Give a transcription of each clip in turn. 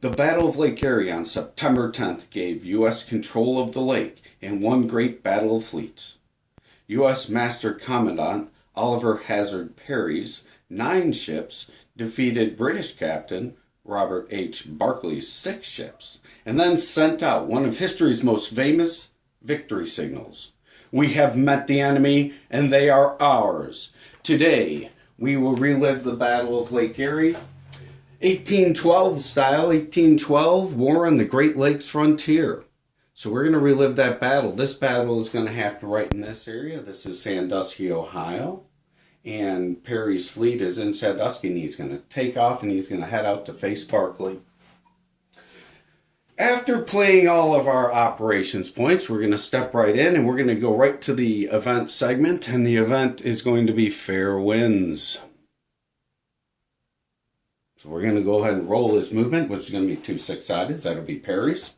The Battle of Lake Erie on September 10th gave U.S. control of the lake in one great battle of fleets. U.S. Master Commandant Oliver Hazard Perry's 9 ships defeated British Captain Robert H. Barclay's 6 ships, and then sent out one of history's most famous victory signals. We have met the enemy, and they are ours. Today, we will relive the Battle of Lake Erie, 1812 style, 1812, War on the Great Lakes frontier. So we're going to relive that battle. This battle is going to happen right in this area. This is Sandusky, Ohio. And Perry's fleet is in Sandusky, and he's going to take off and he's going to head out to face Barclay. After playing all of our operations points, we're going to step right in and we're going to go right to the event segment. And the event is going to be fair winds. So we're going to go ahead and roll his movement, which is going to be 2 6-sideds. That'll be Perry's.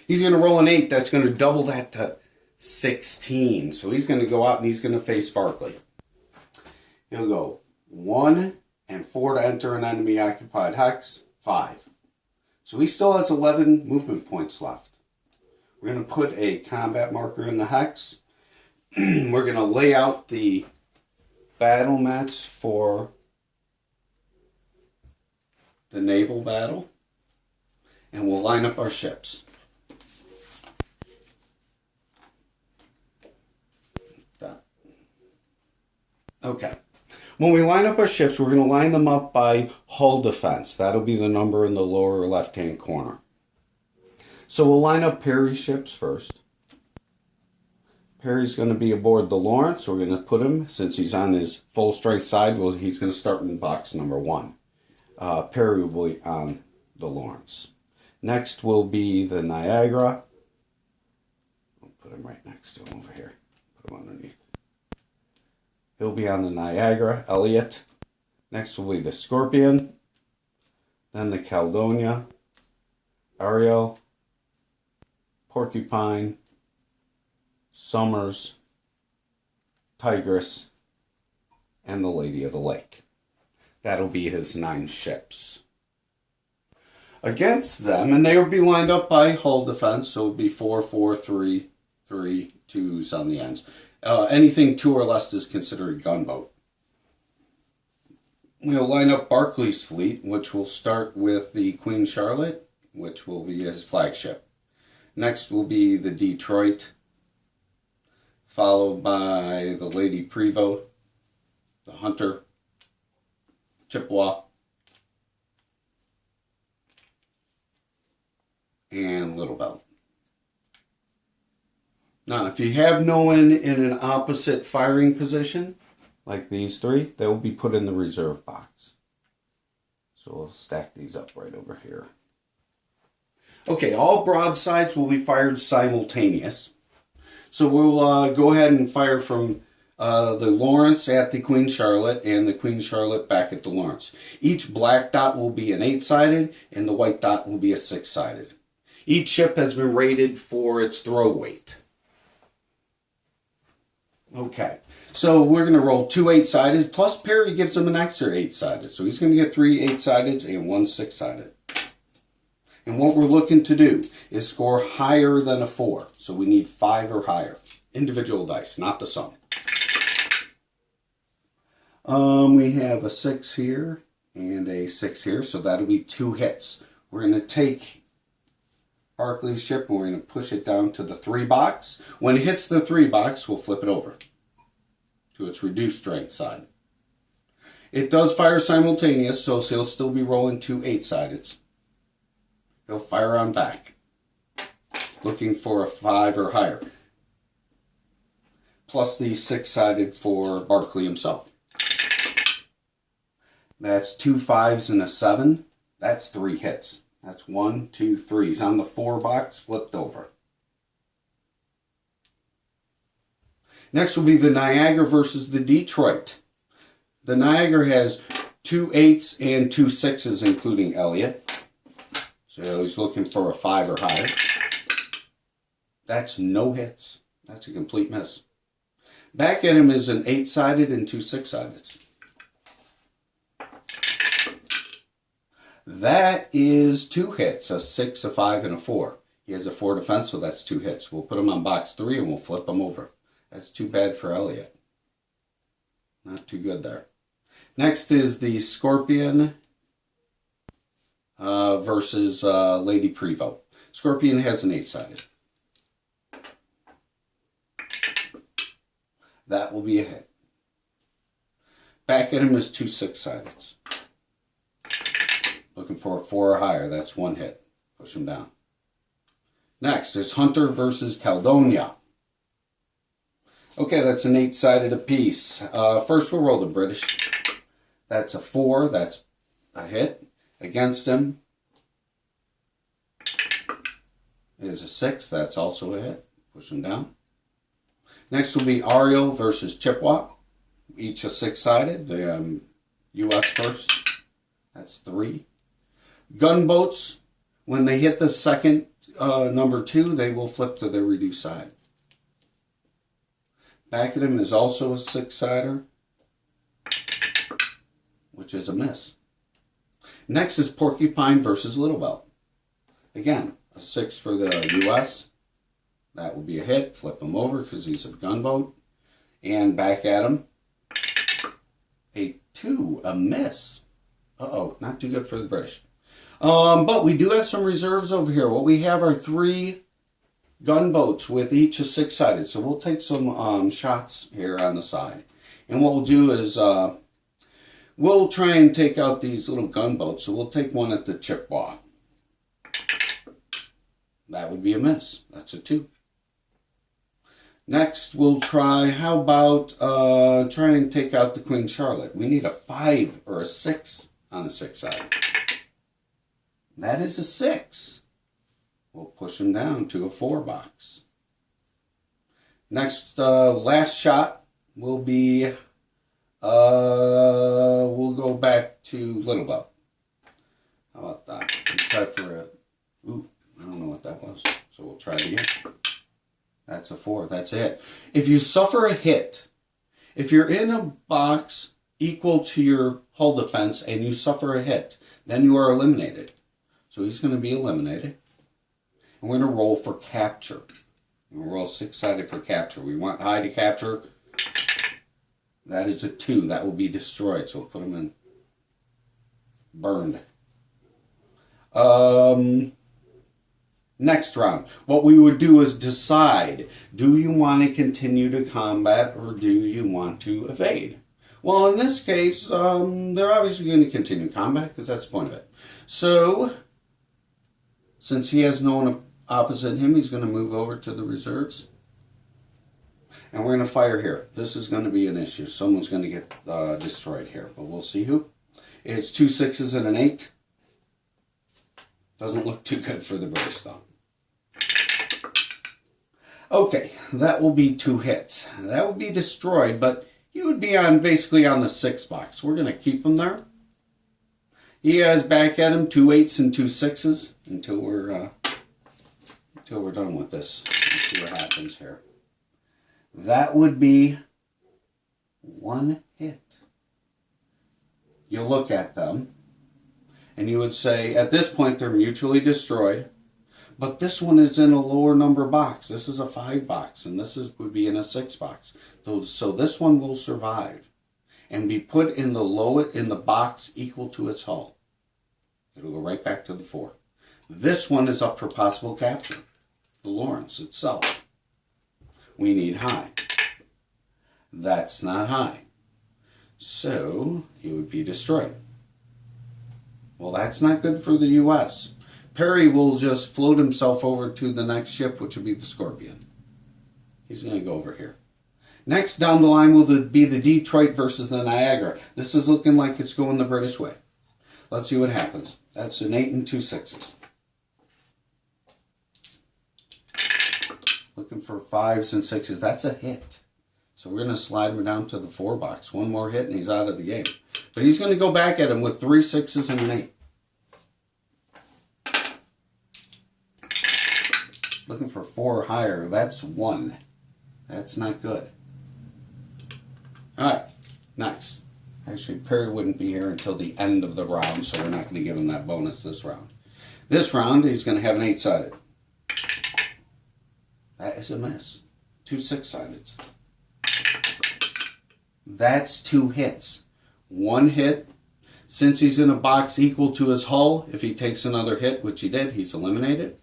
He's going to roll an 8. That's going to double that to 16. So he's going to go out and he's going to face Barclay. He'll go 1 and 4 to enter an enemy occupied hex. 5. So he still has 11 movement points left. We're going to put a combat marker in the hex. We're going to lay out the battle mats for the naval battle. And we'll line up our ships. Okay. When we line up our ships, we're going to line them up by hull defense. That'll be the number in the lower left-hand corner. So we'll line up Perry's ships first. Perry's going to be aboard the Lawrence. We're going to put him, since he's on his full strength side, well, he's going to start in box number 1. Perry will be on the Lawrence. Next will be the Niagara. We'll put him right next to him over here. Put him underneath. He'll be on the Niagara, Elliott. Next will be the Scorpion. Then the Caledonia, Ariel, Porcupine, Somers, Tigress, and the Lady of the Lake. That'll be his 9 ships. Against them, and they will be lined up by hull defense, so it would be 4, 4, 3, 3, 2s on the ends. Anything 2 or less is considered a gunboat. We'll line up Barclay's fleet, which will start with the Queen Charlotte, which will be his flagship. Next will be the Detroit, followed by the Lady Prevost, the Hunter, Chippewa, and Little Belt. Now, if you have no one in an opposite firing position, like these 3, they'll be put in the reserve box. So we'll stack these up right over here. Okay, all broadsides will be fired simultaneous. So we'll go ahead and fire from the Lawrence at the Queen Charlotte and the Queen Charlotte back at the Lawrence. Each black dot will be an 8-sided and the white dot will be a 6-sided. Each ship has been rated for its throw weight. Okay, so we're going to roll 2 8-sided, plus Perry gives him an extra 8-sided. So he's going to get 3 8-sided and 1 6-sided. And what we're looking to do is score higher than a 4. So we need 5 or higher. Individual dice, not the sum. We have a 6 here and a 6 here, so that'll be 2 hits. We're going to take Barclay's ship and we're going to push it down to the 3 box. When it hits the 3 box, we'll flip it over to its reduced strength side. It does fire simultaneous, so he'll still be rolling 2 8-sideds. He'll fire on back, looking for a 5 or higher, plus the 6-sided for Barclay himself. That's 2 5s and a 7. That's 3 hits. That's 1, 2, 3. He's on the 4 box, flipped over. Next will be the Niagara versus the Detroit. The Niagara has 2 8s and 2 6s, including Elliott. So he's looking for a 5 or higher. That's no hits. That's a complete miss. Back at him is an 8-sided and 2 6-sideds. That is 2 hits, a 6, a 5, and a 4. He has a 4 defense, so that's 2 hits. We'll put him on box 3 and we'll flip him over. That's too bad for Elliot. Not too good there. Next is the Scorpion versus Lady Prevost. Scorpion has an 8-sided. That will be a hit. Back at him is 2 6-sideds. Looking for a 4 or higher. That's 1 hit. Push him down. Next is Hunter versus Caledonia. Okay, that's an 8-sided apiece. First we'll roll the British. That's a 4. That's a hit. Against him is a 6. That's also a hit. Push him down. Next will be Ariel versus Chippewa. Each a 6-sided. The U.S. first. That's 3. Gunboats, when they hit the second number 2, they will flip to their reduced side. Back at him is also a 6-sider, which is a miss. Next is Porcupine versus Little Belt. Again, a 6 for the U.S. That will be a hit. Flip him over because he's a gunboat. And back at him, a 2, a miss. Uh-oh, not too good for the British. But we do have some reserves over here. What we have are 3 gunboats with each a 6-sided. So we'll take some shots here on the side. And what we'll do is we'll try and take out these little gunboats. So we'll take one at the Chippewa. That would be a miss. That's a 2. Next, we'll try, how about try and take out the Queen Charlotte. We need a 5 or a 6 on a 6-sided. That is a 6. We'll push him down to a 4 box. Next, last shot will be, we'll go back to Little Belt. How about that? We'll try for a, ooh, I don't know what that was. So we'll try it again. That's a 4. That's a hit. If you suffer a hit, if you're in a box equal to your hull defense and you suffer a hit, then you are eliminated. So he's going to be eliminated. And we're going to roll for capture. We'll roll 6-sided for capture. We want high to capture. That is a 2. That will be destroyed. So we'll put him in burned. Next round, what we would do is decide, do you want to continue to combat or do you want to evade? Well, in this case, they're obviously going to continue combat because that's the point of it. So, since he has no one opposite him, he's going to move over to the reserves. And we're going to fire here. This is going to be an issue. Someone's going to get destroyed here, but we'll see who. It's 2 6s and an 8. Doesn't look too good for the British, though. Okay, that will be 2 hits. That would be destroyed, but he would be on basically on the 6 box. We're going to keep him there. He has back at him 2 8s and 2 6s until we're done with this. Let's see what happens here. That would be 1 hit. You look at them. And you would say, at this point, they're mutually destroyed. But this one is in a lower number box. This is a 5 box, and this would be in a 6 box. So this one will survive and be put in the box equal to its hull. It'll go right back to the 4. This one is up for possible capture. The Lawrence itself. We need high. That's not high. So he would be destroyed. Well, that's not good for the U.S. Perry will just float himself over to the next ship, which will be the Scorpion. He's going to go over here. Next down the line will be the Detroit versus the Niagara. This is looking like it's going the British way. Let's see what happens. That's an 8 and 2 6s. Looking for 5s and 6s. That's a hit. So we're going to slide him down to the 4 box. One more hit and he's out of the game. But he's going to go back at him with 3 6s and an 8. Looking for 4 or higher. That's 1. That's not good. Alright, next. Actually, Perry wouldn't be here until the end of the round, so we're not going to give him that bonus this round. This round, he's going to have an 8-sided. That is a miss. 2 6-sideds. That's 2 hits. 1 hit. Since he's in a box equal to his hull, if he takes another hit, which he did, he's eliminated.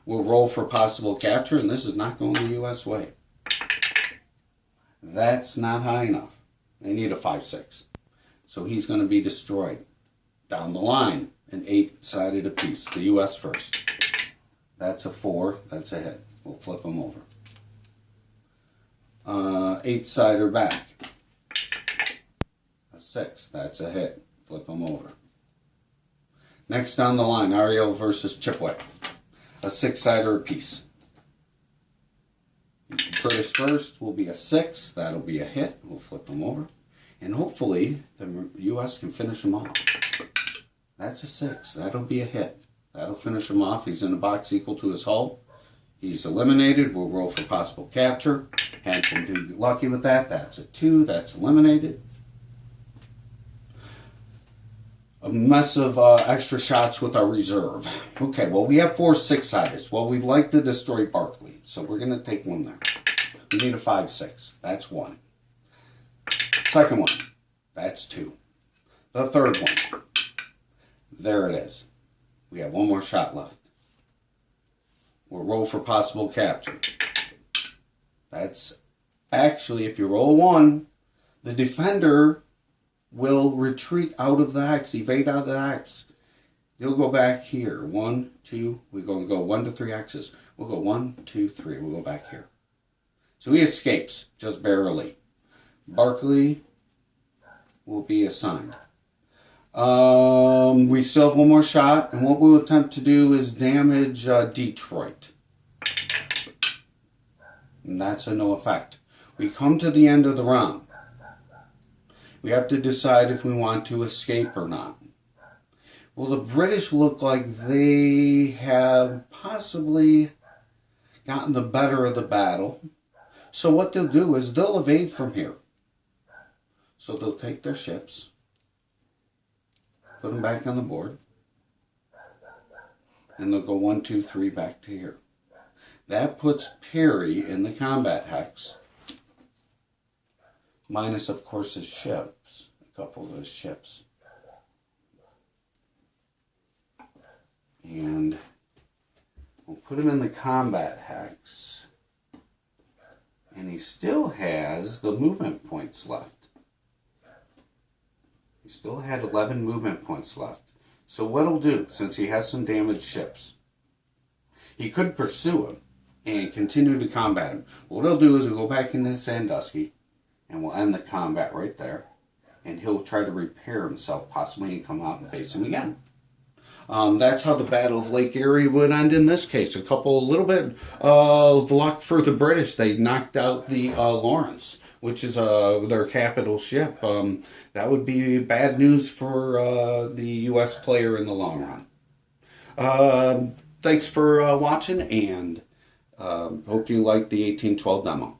We'll roll for possible capture, and this is not going the U.S. way. That's not high enough. They need a 5-6. So he's going to be destroyed. Down the line, an 8-sided apiece. The U.S. first. That's a 4. That's a hit. We'll flip them over. 8-sider back. A 6. That's a hit. Flip them over. Next down the line, Ariel versus Chipway. A 6-sider apiece. British first will be a 6. That'll be a hit. We'll flip them over. And hopefully the U.S. can finish him off. That's a 6. That'll be a hit. That'll finish him off. He's in a box equal to his hull. He's eliminated. We'll roll for possible capture. Hampton to be lucky with that. That's a 2. That's eliminated. A mess of extra shots with our reserve. Okay, well, we have 4 6-sideds. Well, we'd like to destroy Barkley, so we're going to take 1 there. We need a 5-6. That's 1. Second one. That's 2. The third one. There it is. We have 1 more shot left. We'll roll for possible capture. That's actually, if you roll 1, the defender will retreat out of the X, evade out of the X. He'll go back here. 1, 2, we're going to go 1 to 3 X's. We'll go 1, 2, 3. We'll go back here. So he escapes, just barely. Barkley will be assigned. We still have 1 more shot, and what we'll attempt to do is damage Detroit. And that's a no effect. We come to the end of the round. We have to decide if we want to escape or not. Well, the British look like they have possibly gotten the better of the battle. So what they'll do is they'll evade from here. So they'll take their ships, put them back on the board, and they'll go 1, 2, 3 back to here. That puts Perry in the combat hex. Minus, of course, his ships. A couple of his ships. And we'll put him in the combat hex. And he still has the movement points left. He still had 11 movement points left. So what he'll do, since he has some damaged ships, he could pursue him and continue to combat him. What he'll do is he'll go back into Sandusky, and we'll end the combat right there. And he'll try to repair himself, possibly, and come out and face him again. That's how the Battle of Lake Erie would end in this case. A little bit of luck for the British. They knocked out the Lawrence, which is their capital ship. That would be bad news for the U.S. player in the long run. Thanks for watching, and hope you liked the 1812 demo.